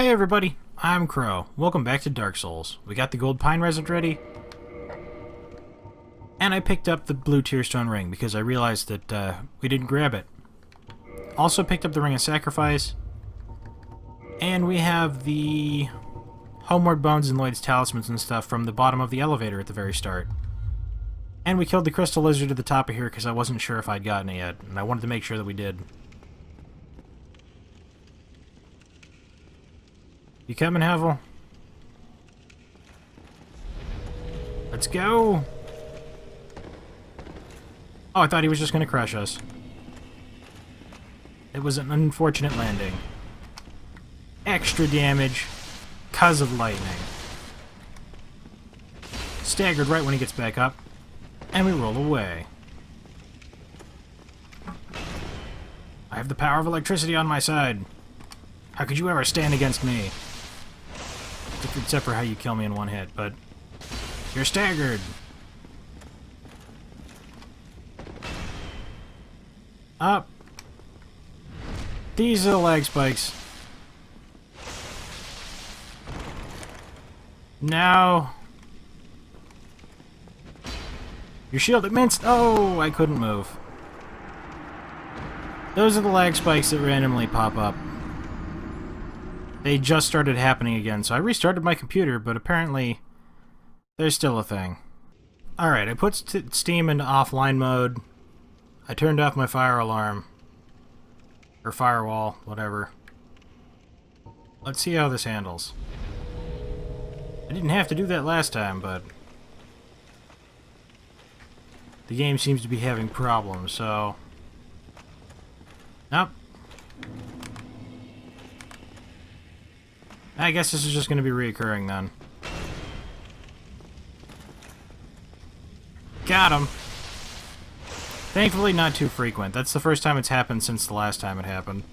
Hey everybody, I'm Crow. Welcome back to Dark Souls. We got the gold pine resin ready, and I picked up the blue tearstone ring because I realized that we didn't grab it. Also picked up the ring of sacrifice, and we have the homeward bones and Lloyd's talismans and stuff from the bottom of the elevator at the very start. And we killed the crystal lizard at the top of here because I wasn't sure if I'd gotten it yet, and I wanted to make sure that we did. You coming, Havel? Let's go! Oh, I thought he was just going to crush us. It was an unfortunate landing. Extra damage because of lightning. Staggered right when he gets back up. And we roll away. I have the power of electricity on my side. How could you ever stand against me? Except for how you kill me in one hit, but you're staggered. Up. These are the lag spikes. Now. Your shield, it minced. Oh, I couldn't move. Those are the lag spikes that randomly pop up. They just started happening again, so I restarted my computer, but apparently there's still a thing. Alright, I put Steam into offline mode. I turned off my fire alarm. Or firewall, whatever. Let's see how this handles. I didn't have to do that last time, but the game seems to be having problems, so nope. I guess this is just going to be reoccurring then. Got him! Thankfully not too frequent. That's the first time it's happened since the last time it happened.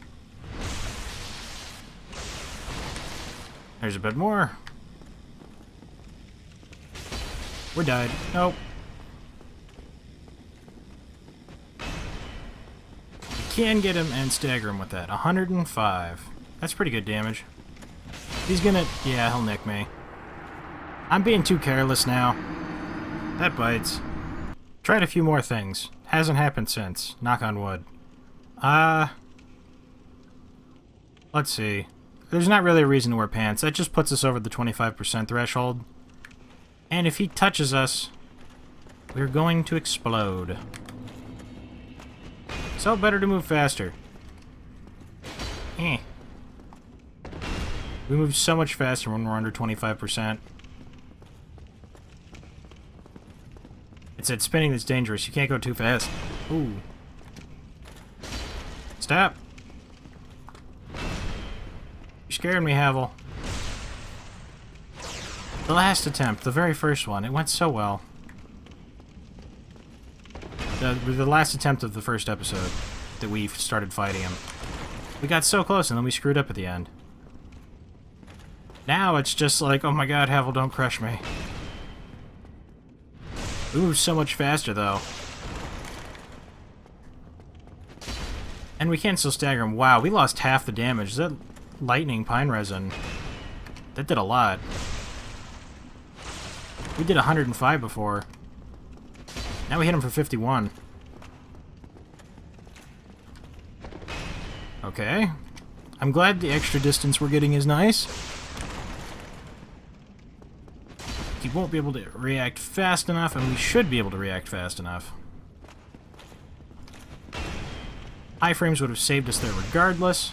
There's a bit more. We're died. Nope. We can get him and stagger him with that. 105. That's pretty good damage. He's gonna... yeah, he'll nick me. I'm being too careless now. That bites. Tried a few more things. Hasn't happened since. Knock on wood. Let's see. There's not really a reason to wear pants. That just puts us over the 25% threshold. And if he touches us, we're going to explode. So better to move faster. Eh. We move so much faster when we're under 25%. It's that spinning that's dangerous. You can't go too fast. Ooh. Stop. You're scaring me, Havel. The last attempt, the very first one, it went so well. The last attempt of the first episode that we started fighting him. We got so close and then we screwed up at the end. Now it's just like, oh my god, Havel, don't crush me. We move so much faster, though. And we can still stagger him. Wow, we lost half the damage. That lightning pine resin, that did a lot. We did 105 before. Now we hit him for 51. Okay. I'm glad the extra distance we're getting is nice. He won't be able to react fast enough, and we should be able to react fast enough. Iframes would have saved us there regardless.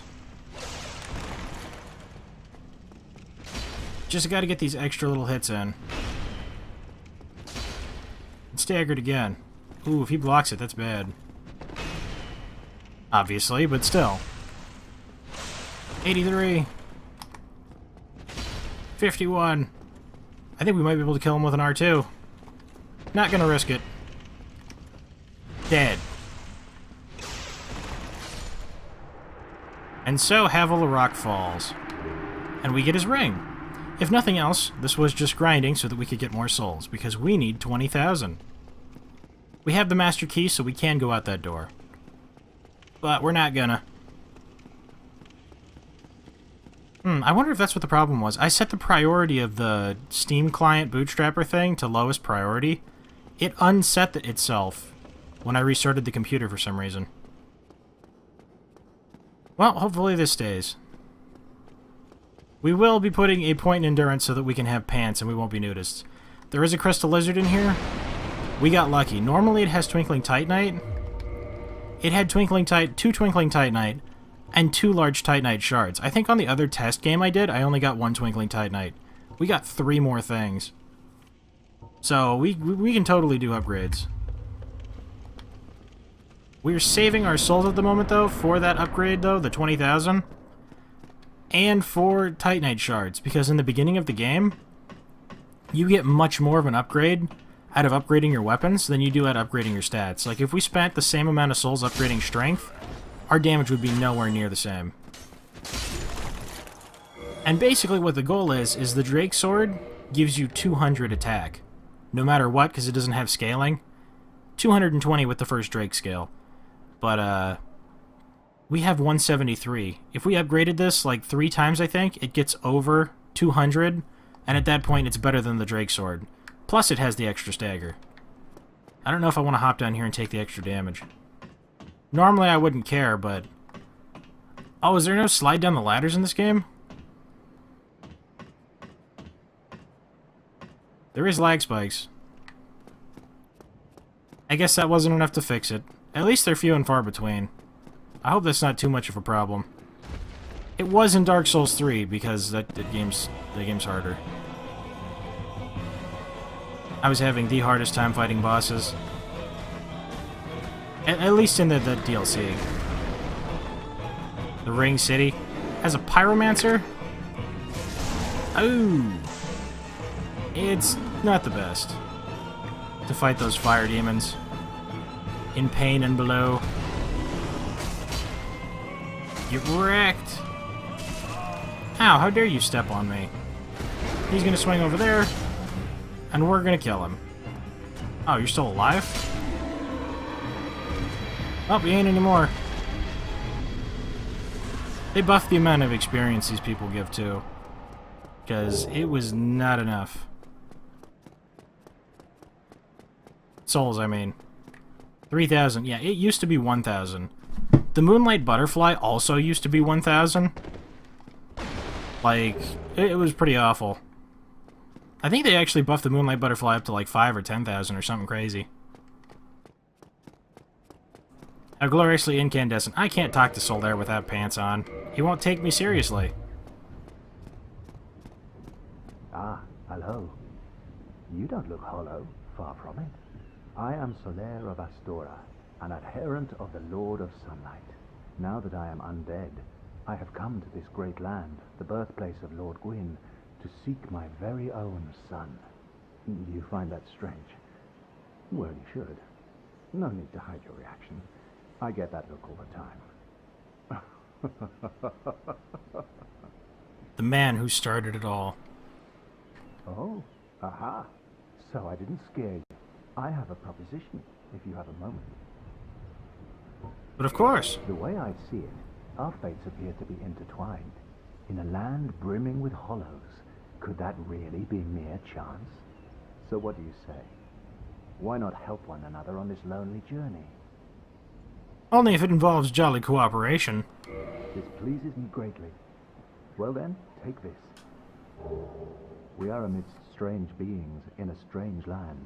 Just gotta get these extra little hits in. And staggered again. Ooh, if he blocks it, that's bad. Obviously, but still. 83. 51. I think we might be able to kill him with an R2. Not gonna risk it. Dead. And so Havel the Rock falls. And we get his ring. If nothing else, this was just grinding so that we could get more souls, because we need 20,000. We have the master key, so we can go out that door. But we're not gonna. I wonder if that's what the problem was. I set the priority of the Steam client bootstrapper thing to lowest priority. It unset itself when I restarted the computer for some reason. Well, hopefully this stays. We will be putting a point in endurance so that we can have pants and we won't be nudists. There is a crystal lizard in here. We got lucky. Normally it has Twinkling Titanite. It had two Twinkling Titanite, and 2 large Titanite shards. I think on the other test game I did, I only got 1 Twinkling Titanite. We got 3 more things. So we can totally do upgrades. We're saving our souls at the moment, though, for that upgrade, though, the 20,000. And for Titanite shards, because in the beginning of the game, you get much more of an upgrade out of upgrading your weapons than you do at upgrading your stats. Like, if we spent the same amount of souls upgrading strength, our damage would be nowhere near the same. And basically what the goal is the Drake Sword gives you 200 attack. No matter what, because it doesn't have scaling. 220 with the first Drake scale. But, we have 173. If we upgraded this, like, 3 times, I think, it gets over 200, and at that point, it's better than the Drake Sword. Plus, it has the extra stagger. I don't know if I want to hop down here and take the extra damage. Normally, I wouldn't care, but... Oh, is there no slide down the ladders in this game? There is lag spikes. I guess that wasn't enough to fix it. At least they're few and far between. I hope that's not too much of a problem. It was in Dark Souls 3, because the game's harder. I was having the hardest time fighting bosses. At least in the DLC. The Ring City has a Pyromancer? Oh! It's not the best to fight those fire demons in pain and below. Get wrecked! Ow, how dare you step on me? He's gonna swing over there, and we're gonna kill him. Oh, you're still alive? Oh, he ain't anymore. They buffed the amount of experience these people give, too. Because it was not enough. Souls, I mean. 3,000. Yeah, it used to be 1,000. The Moonlight Butterfly also used to be 1,000. Like, it was pretty awful. I think they actually buffed the Moonlight Butterfly up to like 5 or 10,000 or something crazy. How gloriously incandescent. I can't talk to Soldair without pants on. He won't take me seriously. Ah, hello. You don't look hollow, far from it. I am Solaire of Astora, an adherent of the Lord of Sunlight. Now that I am undead, I have come to this great land, the birthplace of Lord Gwyn, to seek my very own son. Do you find that strange? Well, you should. No need to hide your reaction. I get that look all the time. The man who started it all. Oh, aha. So I didn't scare you. I have a proposition, if you have a moment. But of course. The way I see it, our fates appear to be intertwined. In a land brimming with hollows, could that really be mere chance? So what do you say? Why not help one another on this lonely journey? Only if it involves jolly cooperation. This pleases me greatly. Well then, take this. We are amidst strange beings in a strange land.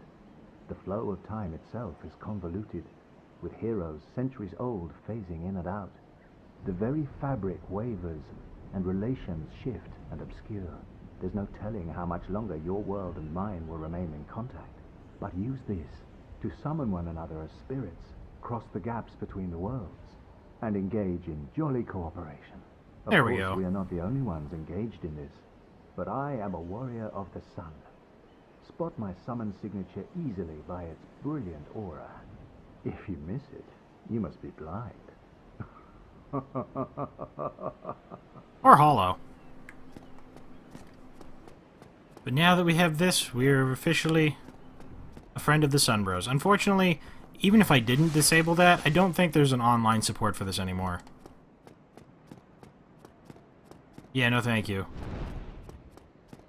The flow of time itself is convoluted, with heroes centuries old phasing in and out. The very fabric wavers, and relations shift and obscure. There's no telling how much longer your world and mine will remain in contact. But use this to summon one another as spirits, cross the gaps between the worlds, and engage in jolly cooperation. There we go. We are not the only ones engaged in this, but I am a warrior of the sun. Spot my summon signature easily by its brilliant aura. If you miss it, you must be blind. Or hollow. But now that we have this, we're officially a friend of the Sunbros. Unfortunately, even if I didn't disable that, I don't think there's an online support for this anymore. Yeah, no thank you.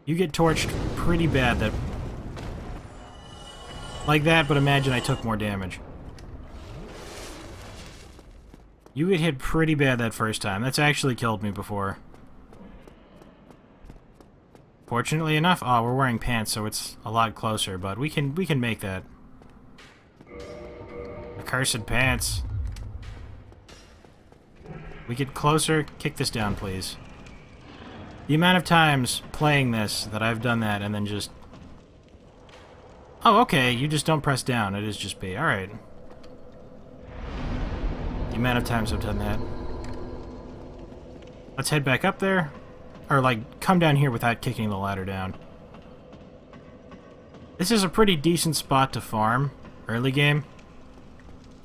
You get torched pretty bad that... Like that, but imagine I took more damage. You get hit pretty bad that first time. That's actually killed me before. Fortunately enough, oh, we're wearing pants, so it's a lot closer, but we can make that. Accursed pants. We get closer. Kick this down, please. The amount of times playing this that I've done that and then just... Oh, okay, you just don't press down. It is just B. Alright. The amount of times I've done that. Let's head back up there. Or, like, come down here without kicking the ladder down. This is a pretty decent spot to farm early game.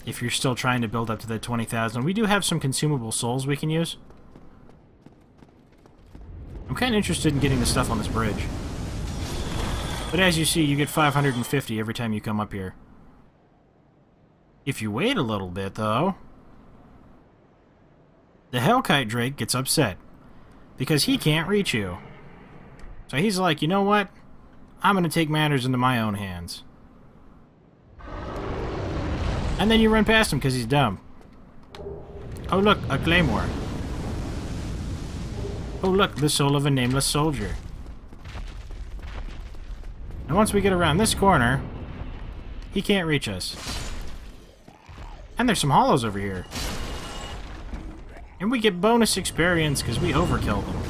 If you're still trying to build up to the 20,000. We do have some consumable souls we can use. I'm kind of interested in getting the stuff on this bridge. But as you see, you get 550 every time you come up here. If you wait a little bit, though, the Hellkite Drake gets upset. Because he can't reach you. So he's like, you know what? I'm going to take matters into my own hands. And then you run past him because he's dumb. Oh look, a claymore. Oh look, the soul of a nameless soldier. And once we get around this corner, he can't reach us. And there's some hollows over here. And we get bonus experience because we overkilled them.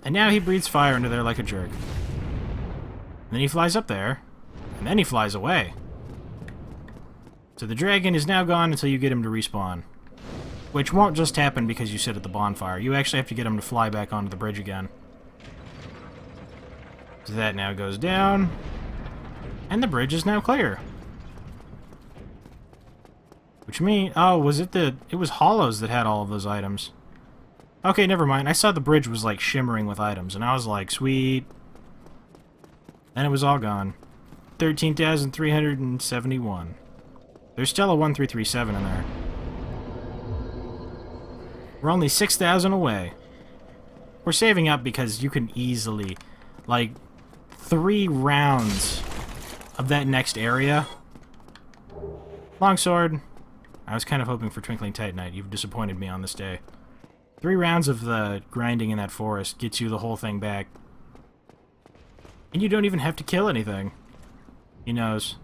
And now he breathes fire into there like a jerk. And then he flies up there. And then he flies away. So the dragon is now gone until you get him to respawn. Which won't just happen because you sit at the bonfire. You actually have to get him to fly back onto the bridge again. So that now goes down. And the bridge is now clear. Which means... Oh, was it the... It was Hollows that had all of those items. Okay, never mind. I saw the bridge was, like, shimmering with items, and I was like, sweet. And it was all gone. 13,371. There's still a 1337 in there. We're only 6,000 away. We're saving up because you can easily... Like, 3 rounds of that next area. Longsword... I was kind of hoping for Twinkling Titanite. You've disappointed me on this day. 3 rounds of the grinding in that forest gets you the whole thing back. And you don't even have to kill anything. He knows.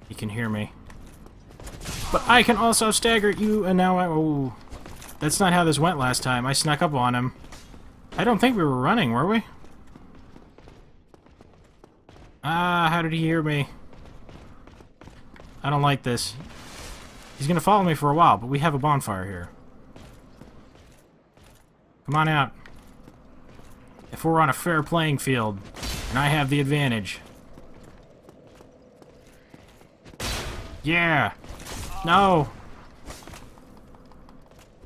He can hear me. But I can also stagger you, and now I... Oh, that's not how this went last time. I snuck up on him. I don't think we were running, were we? Ah, how did he hear me? I don't like this. He's gonna follow me for a while, but we have a bonfire here. Come on out. If we're on a fair playing field, and I have the advantage. Yeah! No!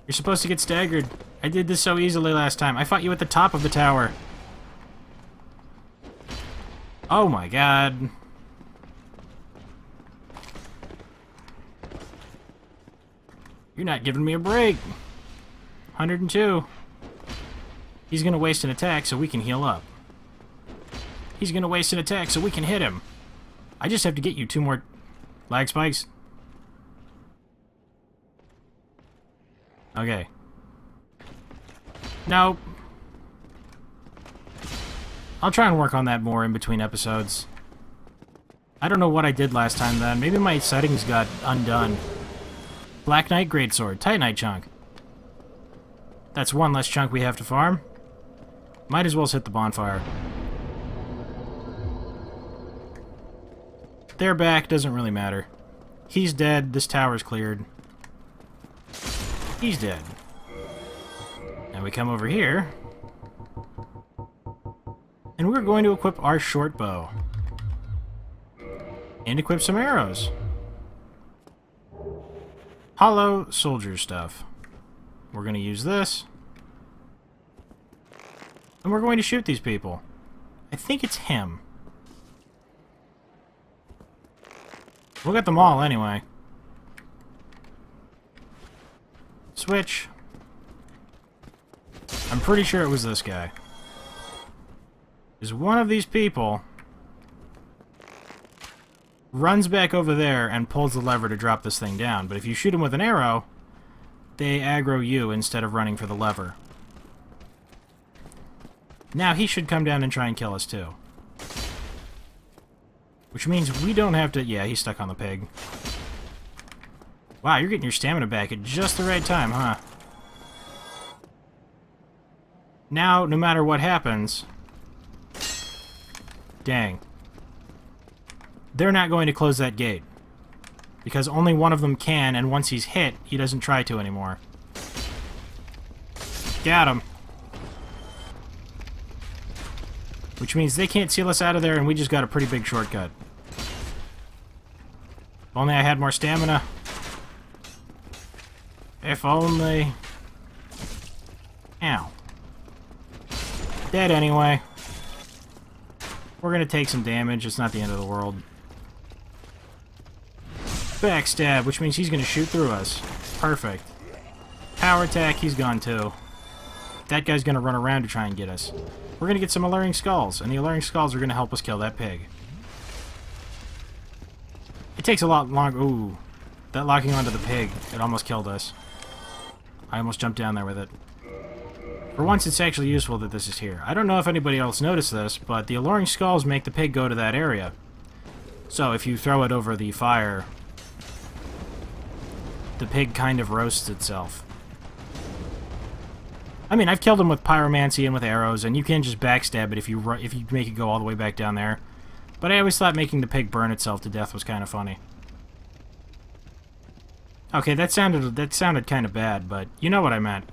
You're supposed to get staggered. I did this so easily last time. I fought you at the top of the tower. Oh my god. You're not giving me a break. 102. He's gonna waste an attack so we can heal up. He's gonna waste an attack so we can hit him. I just have to get you 2 more lag spikes. Okay. Nope. I'll try and work on that more in between episodes. I don't know what I did last time then. Maybe my settings got undone. Black Knight Greatsword, Titanite chunk. That's 1 less chunk we have to farm. Might as well hit the bonfire. They're back, doesn't really matter. He's dead, this tower's cleared. He's dead. Now we come over here. And we're going to equip our short bow. And equip some arrows. Hollow soldier stuff. We're going to use this. And we're going to shoot these people. I think it's him. We'll get them all anyway. Switch. I'm pretty sure it was this guy. Is one of these people runs back over there and pulls the lever to drop this thing down. But if you shoot him with an arrow, they aggro you instead of running for the lever. Now he should come down and try and kill us too. Which means we don't have to... Yeah, he's stuck on the pig. Wow, you're getting your stamina back at just the right time, huh? Now, no matter what happens... Dang. They're not going to close that gate. Because only one of them can, and once he's hit, he doesn't try to anymore. Got him. Which means they can't seal us out of there, and we just got a pretty big shortcut. If only I had more stamina. If only... Ow. Dead anyway. We're gonna take some damage, it's not the end of the world. Backstab, which means he's gonna shoot through us. Perfect. Power attack, he's gone too. That guy's gonna run around to try and get us. We're gonna get some alluring skulls, and the alluring skulls are gonna help us kill that pig. It takes a lot longer. Ooh. That locking onto the pig, it almost killed us. I almost jumped down there with it. For once, it's actually useful that this is here. I don't know if anybody else noticed this, but the alluring skulls make the pig go to that area. So if you throw it over the fire, the pig kind of roasts itself. I mean, I've killed him with pyromancy and with arrows, and you can just backstab it if you make it go all the way back down there. But I always thought making the pig burn itself to death was kind of funny. Okay, that sounded kind of bad, but you know what I meant.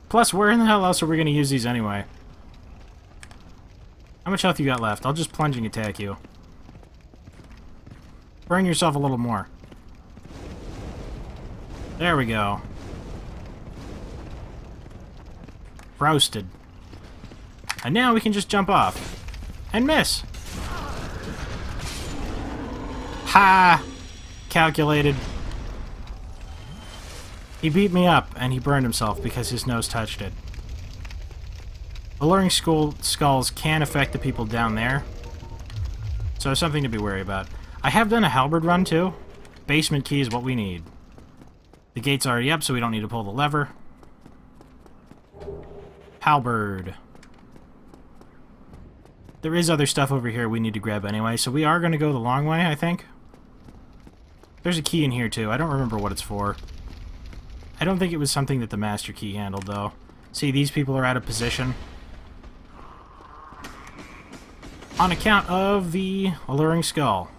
Plus, where in the hell else are we going to use these anyway? How much health you got left? I'll just plunging attack you. Burn yourself a little more. There we go. Roasted. And now we can just jump off. And miss. Ha! Calculated. He beat me up, and he burned himself because his nose touched it. Alluring skulls can affect the people down there, so something to be wary about. I have done a halberd run, too. Basement key is what we need. The gate's already up, so we don't need to pull the lever. Halberd. There is other stuff over here we need to grab anyway, so we are going to go the long way, I think. There's a key in here, too. I don't remember what it's for. I don't think it was something that the master key handled, though. See, these people are out of position. On account of the alluring skull.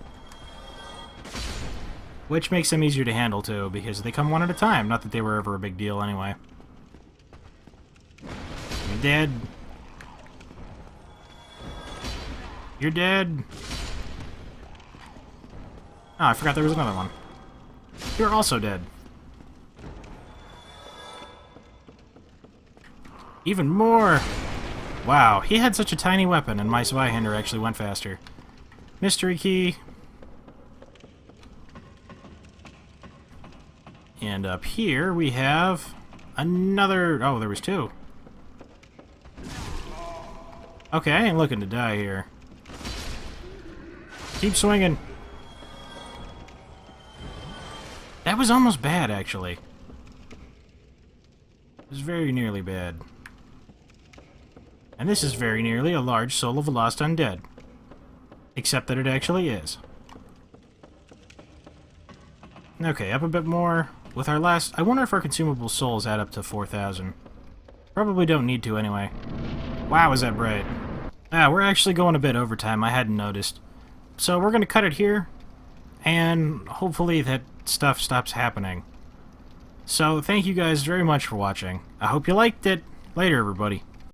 Which makes them easier to handle, too, because they come one at a time. Not that they were ever a big deal, anyway. You're dead. You're dead. Oh, I forgot there was another one. You're also dead. Even more! Wow, he had such a tiny weapon, and my Zweihander actually went faster. Mystery key. And up here we have another... Oh, there was two. Okay, I ain't looking to die here. Keep swinging. That was almost bad, actually. It was very nearly bad. And this is very nearly a large Soul of a Lost Undead. Except that it actually is. Okay, up a bit more. With our last... I wonder if our consumable souls add up to 4,000. Probably don't need to anyway. Wow, is that bright. Ah, we're actually going a bit overtime. I hadn't noticed. So we're going to cut it here. And hopefully that stuff stops happening. So thank you guys very much for watching. I hope you liked it. Later, everybody.